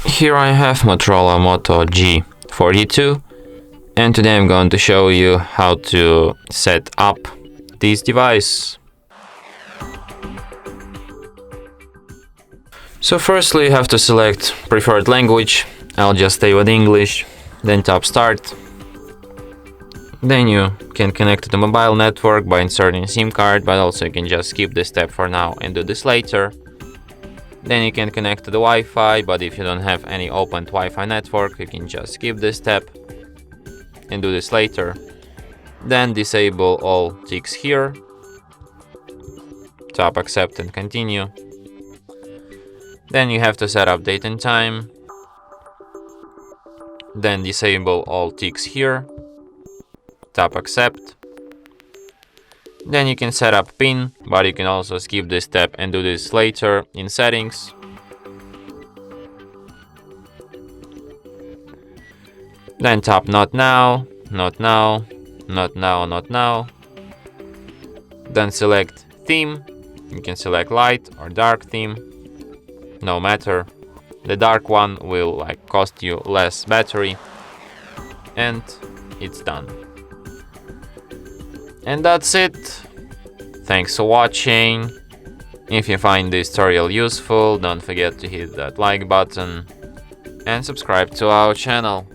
Here I have Motorola Moto G42, and today I'm going to show you how to set up this device. So firstly you have to select preferred language. I'll just stay with English, then tap start. Then you can connect to the mobile network by inserting a SIM card, but also you can just skip this step for now and do this later. Then you can connect to the Wi-Fi, but if you don't have any opened Wi-Fi network, you can just skip this step and do this later. Then disable all ticks here. Tap accept and continue. Then you have to set up date and time. Then disable all ticks here. Tap accept. Then you can set up PIN, but you can also skip this step and do this later in settings. Then tap not now, not now, not now, not now. Then select theme. You can select light or dark theme, no matter. The dark one will cost you less battery, and it's done. And that's it. Thanks for watching. If you find this tutorial useful, don't forget to hit that like button and subscribe to our channel.